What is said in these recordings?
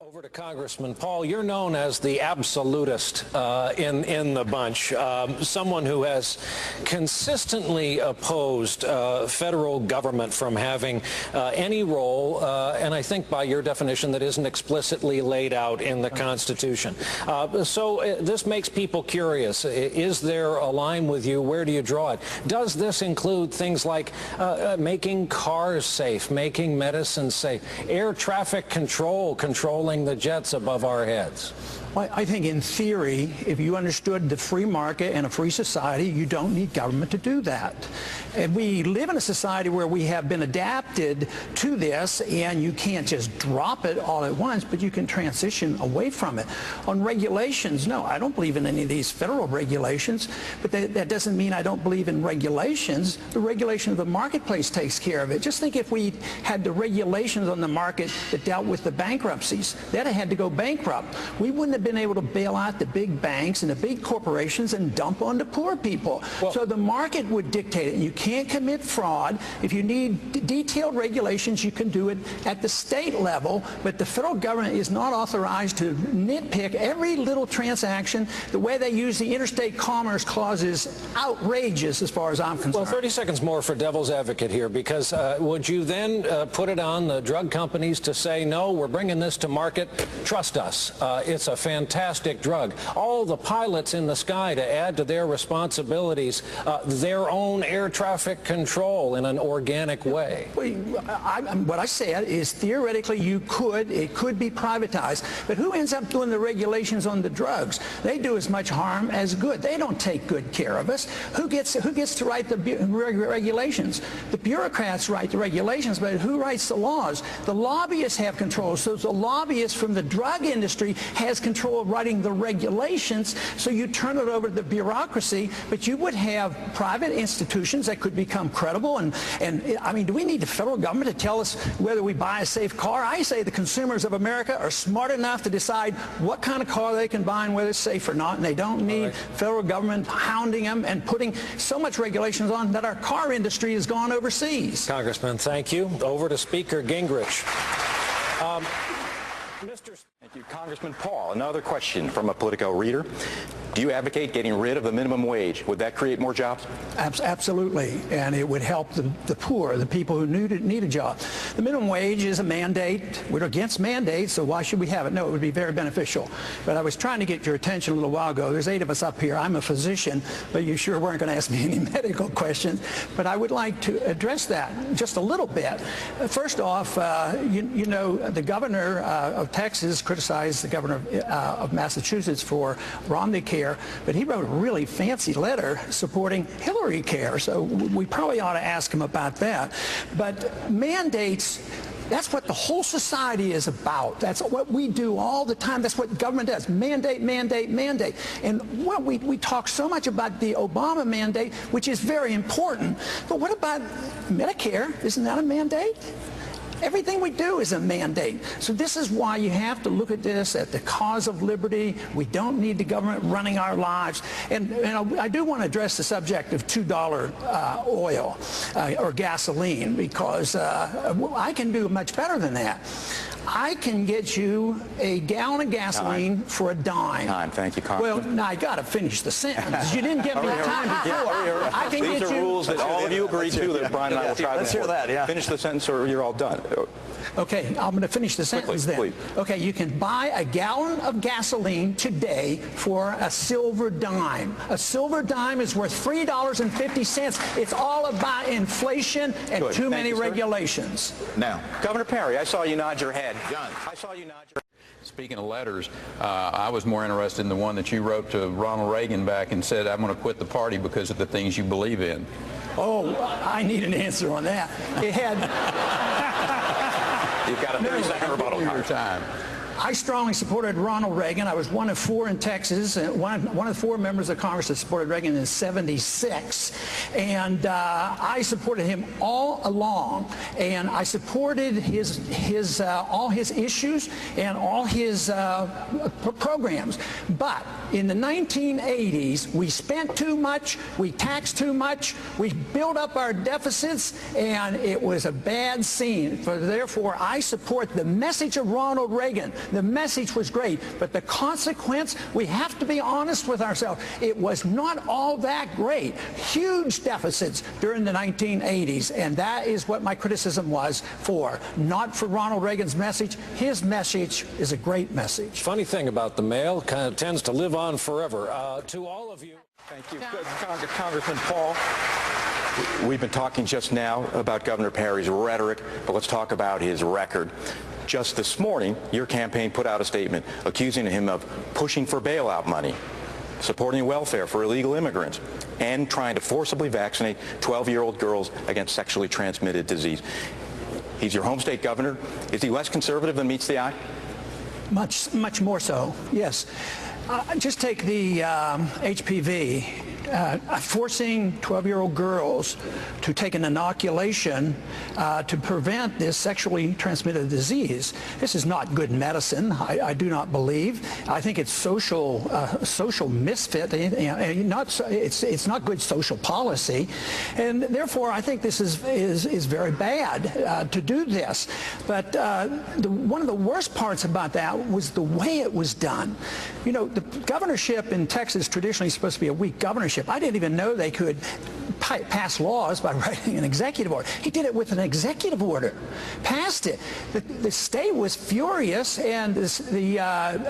Over to Congressman Paul. You're known as the absolutist in the bunch, someone who has consistently opposed federal government from having any role, and I think by your definition that isn't explicitly laid out in the Constitution. So this makes people curious. Is there a line with you? Where do you draw it? Does this include things like making cars safe, making medicine safe, air traffic control, controlling the jets above our heads? Well, I think in theory, if you understood the free market and a free society, you don't need government to do that. And we live in a society where we have been adapted to this, and you can't just drop it all at once, but you can transition away from it. On regulations, no, I don't believe in any of these federal regulations, but that doesn't mean I don't believe in regulations. The regulation of the marketplace takes care of it. Just think if we had the regulations on the market that dealt with the bankruptcies, that had to go bankrupt. We wouldn't have been able to bail out the big banks and the big corporations and dump on the poor people. Well, so the market would dictate it. You can't commit fraud. If you need detailed regulations, you can do it at the state level, but the federal government is not authorized to nitpick every little transaction. The way they use the interstate commerce clause is outrageous as far as I'm concerned. Well, 30 seconds more for devil's advocate here, because would you then put it on the drug companies to say, no, we're bringing this to market, trust us, it's a fantastic drug. All the pilots in the sky to add to their responsibilities their own air traffic control in an organic way. What I said is theoretically it could be privatized, but who ends up doing the regulations on the drugs? They do as much harm as good. They don't take good care of us. Who gets to write the regulations? The bureaucrats write the regulations, but who writes the laws? The lobbyists have control. So the lobbyist from the drug industry has control of writing the regulations, so you turn it over to the bureaucracy, but you would have private institutions that could become credible. And I mean, do we need the federal government to tell us whether we buy a safe car? I say the consumers of America are smart enough to decide what kind of car they can buy and whether it's safe or not, and they don't need federal government hounding them and putting so much regulations on that our car industry has gone overseas. Congressman, thank you. Over to Speaker Gingrich. Thank you. Congressman Paul, another question from a Politico reader. Do you advocate getting rid of the minimum wage? Would that create more jobs? Absolutely, and it would help the poor, the people who need a job. The minimum wage is a mandate. We're against mandates, so why should we have it? No, it would be very beneficial. But I was trying to get your attention a little while ago. There's 8 of us up here. I'm a physician, but you sure weren't going to ask me any medical questions. But I would like to address that just a little bit. First off, you know, the governor of Texas criticized the governor of Massachusetts for Romney Care, but he wrote a really fancy letter supporting Hillary Care, so we probably ought to ask him about that. But mandates, that's what the whole society is about. That's what we do all the time. That's what government does. Mandate, mandate, mandate. And what we talk so much about the Obama mandate, which is very important, but what about Medicare? Isn't that a mandate? Everything we do is a mandate. So this is why you have to look at this at the cause of liberty. We don't need the government running our lives. And I do want to address the subject of $2 oil or gasoline, because I can do much better than that. I can get you a gallon of gasoline for a dime. Thank you, Congressman. Well, now I got to finish the sentence. You didn't give me time before. I can These get are you rules that all of you agree to that Brian and I will try to Let's hear that, yeah. Finish the sentence or you're all done. Okay, I'm going to finish the sentence then. Please. Okay, you can buy a gallon of gasoline today for a silver dime. A silver dime is worth $3.50. It's all about inflation and too many regulations. Now, Governor Perry, I saw you nod your head. John. I saw you nod your head. Speaking of letters, I was more interested in the one that you wrote to Ronald Reagan back and said, I'm going to quit the party because of the things you believe in. Oh, I need an answer on that. It had... You've got a 30-second rebuttal time. I strongly supported Ronald Reagan. I was one of 4 in Texas, one of 4 members of Congress that supported Reagan in '76. And I supported him all along. And I supported all his issues and all his programs. But in the 1980s, we spent too much, we taxed too much, we built up our deficits, and it was a bad scene. Therefore, I support the message of Ronald Reagan. The message was great, but the consequence, we have to be honest with ourselves. It was not all that great. Huge deficits during the 1980s, and that is what my criticism was for. Not for Ronald Reagan's message. His message is a great message. Funny thing about the mail, kind of tends to live on forever. To all of you. Thank you. Congressman Paul. We've been talking just now about Governor Perry's rhetoric, but let's talk about his record. Just this morning, your campaign put out a statement accusing him of pushing for bailout money, supporting welfare for illegal immigrants, and trying to forcibly vaccinate 12-year-old girls against sexually transmitted disease. He's your home state governor. Is he less conservative than meets the eye? Much more so, yes. Just take the HPV. Forcing 12-year-old girls to take an inoculation to prevent this sexually transmitted disease. This is not good medicine, I do not believe. I think it's social misfit. It's not good social policy, and therefore I think this is very bad to do this. But one of the worst parts about that was the way it was done. You know, the governorship in Texas traditionally is supposed to be a weak governorship. I didn't even know they could pass laws by writing an executive order. He did it with an executive order, passed it. The state was furious, and the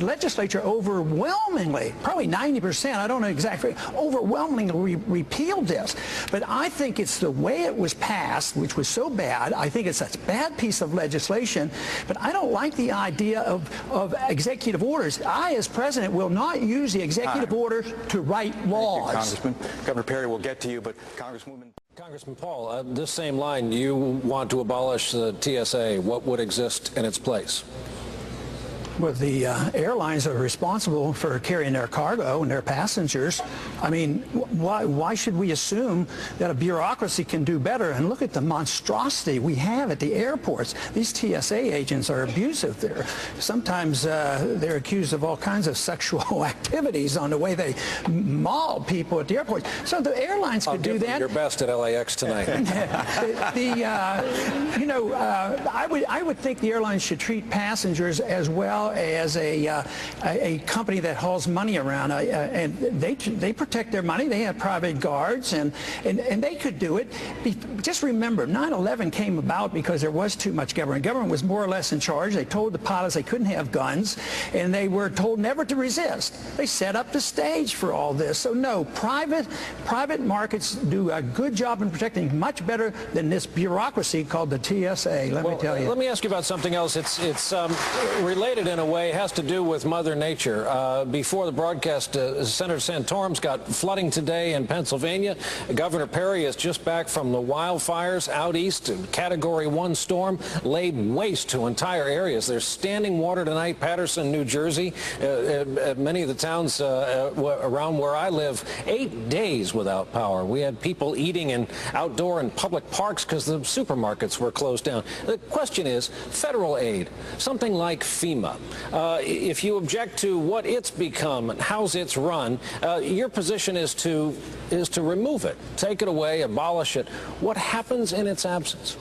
legislature overwhelmingly, probably 90%, I don't know exactly, overwhelmingly repealed this. But I think it's the way it was passed, which was so bad. I think it's a bad piece of legislation, but I don't like the idea of executive orders. I, as president, will not use the executive order to write laws. Thank you, Congressman. Governor Perry will get to you, but Congressman Paul, this same line, you want to abolish the TSA. What would exist in its place? Well, the airlines are responsible for carrying their cargo and their passengers. I mean, why should we assume that a bureaucracy can do better? And look at the monstrosity we have at the airports. These TSA agents are abusive. Sometimes they're accused of all kinds of sexual activities on the way they maul people at the airports. So the airlines could do that. Your best at LAX tonight. I would think the airlines should treat passengers as well as a company that hauls money around, and they protect their money. They have private guards, and they could do it. Just remember, 9/11 came about because there was too much government. Government was more or less in charge. They told the pilots they couldn't have guns, and they were told never to resist. They set up the stage for all this. So no, private markets do a good job in protecting, much better than this bureaucracy called the TSA. Let me tell you. Let me ask you about something else. It's related in a way, has to do with Mother Nature. Before the broadcast, Senator Santorum's got flooding today in Pennsylvania. Governor Perry is just back from the wildfires out east. Category 1 storm laid waste to entire areas. There's standing water tonight, Paterson, New Jersey. Many of the towns around where I live, 8 days without power. We had people eating in outdoor and public parks because the supermarkets were closed down. The question is, federal aid, something like FEMA. If you object to what it's become and how's it's run, your position is to remove it, take it away, abolish it. What happens in its absence?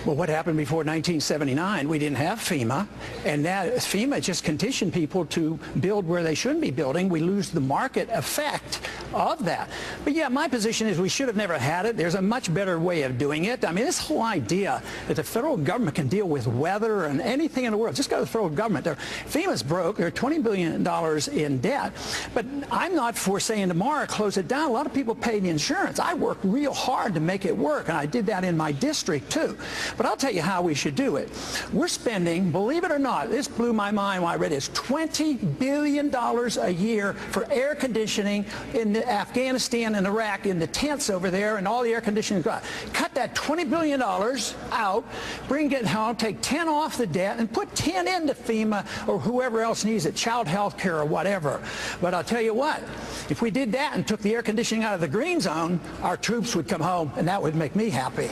Well, what happened before 1979? We didn't have FEMA, and that FEMA just conditioned people to build where they shouldn't be building. We lose the market effect of that. But yeah, my position is we should have never had it. There's a much better way of doing it. I mean, this whole idea that the federal government can deal with weather and anything in the world, just go to the federal government. FEMA's broke. They're $20 billion in debt. But I'm not for saying tomorrow close it down. A lot of people pay the insurance. I worked real hard to make it work, and I did that in my district too. But I'll tell you how we should do it. We're spending, believe it or not, this blew my mind when I read this, $20 billion a year for air conditioning in Afghanistan and Iraq, in the tents over there, and all the air conditioning. Cut that $20 billion out, bring it home, take 10 off the debt, and put 10 into FEMA or whoever else needs it, child health care or whatever. But I'll tell you what, if we did that and took the air conditioning out of the green zone, our troops would come home, and that would make me happy.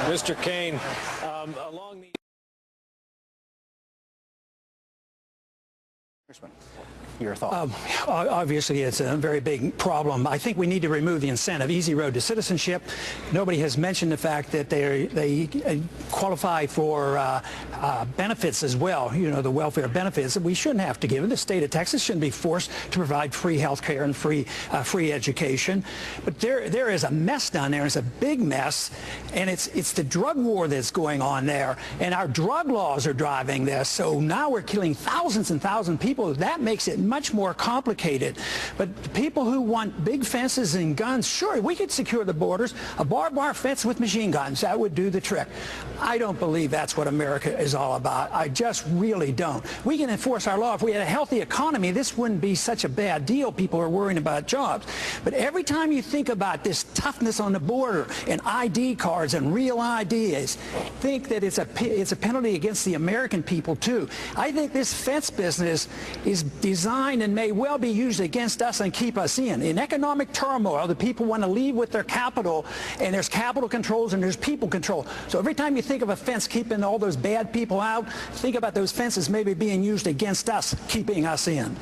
Mr. Kane, along the... Your thoughts? Obviously, it's a very big problem. I think we need to remove the incentive, easy road to citizenship. Nobody has mentioned the fact that they qualify for benefits as well, you know, the welfare benefits that we shouldn't have to give them. The state of Texas shouldn't be forced to provide free health care and free education. But there is a mess down there. It's a big mess, and it's the drug war that's going on there, and our drug laws are driving this. So now we're killing thousands and thousands of people. That makes it much more complicated. But the people who want big fences and guns, sure, we could secure the borders. A barbed wire fence with machine guns, that would do the trick. I don't believe that's what America is all about. I just really don't. We can enforce our law. If we had a healthy economy, this wouldn't be such a bad deal. People are worrying about jobs. But every time you think about this toughness on the border and ID cards and real IDs, think that it's a penalty against the American people too. I think this fence business is designed and may well be used against us and keep us in. In economic turmoil, the people want to leave with their capital, and there's capital controls and there's people control. So every time you think of a fence keeping all those bad people out, think about those fences maybe being used against us, keeping us in.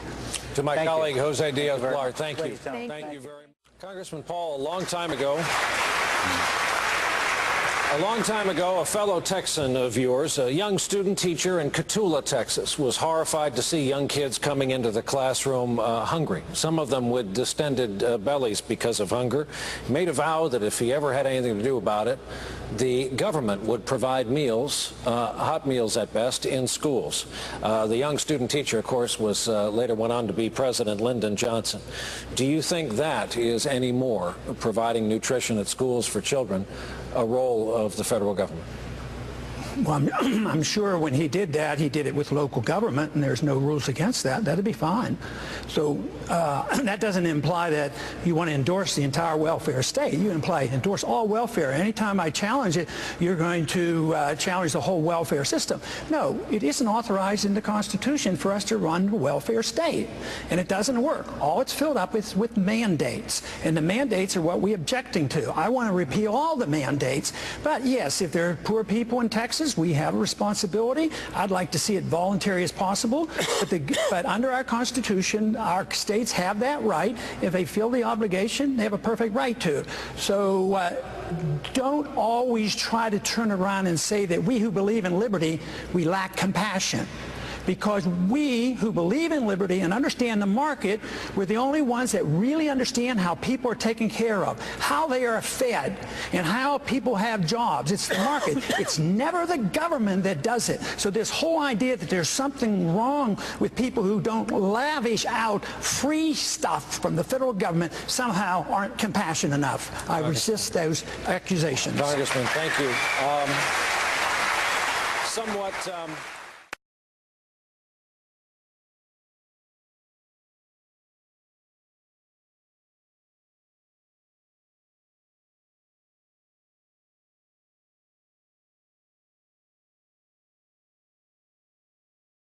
To my colleague, Jose Diaz-Balart, thank you. Thank Thank you very much. Congressman Paul, a long time ago, a fellow Texan of yours, a young student teacher in Cotulla, Texas, was horrified to see young kids coming into the classroom hungry, some of them with distended bellies because of hunger. He made a vow that if he ever had anything to do about it, the government would provide meals, hot meals at best, in schools. The young student teacher, of course, was later went on to be President Lyndon Johnson. Do you think that is any more, providing nutrition at schools for children, a role of the federal government? Well, I'm sure when he did that, he did it with local government, and there's no rules against that. That'd be fine. So that doesn't imply that you want to endorse the entire welfare state. You endorse all welfare. Anytime I challenge it, you're going to challenge the whole welfare system. No, it isn't authorized in the Constitution for us to run a welfare state, and it doesn't work. All it's filled up with mandates, and the mandates are what we're objecting to. I want to repeal all the mandates, but yes, if there are poor people in Texas, we have a responsibility. I'd like to see it voluntary as possible, but under our Constitution, our states have that right. If they feel the obligation, they have a perfect right to. So don't always try to turn around and say that we who believe in liberty, we lack compassion. Because we who believe in liberty and understand the market, we're the only ones that really understand how people are taken care of, how they are fed, and how people have jobs. It's the market. It's never the government that does it. So this whole idea that there's something wrong with people who don't lavish out free stuff from the federal government somehow aren't compassionate enough. I resist those accusations. Congressman, thank you. Somewhat...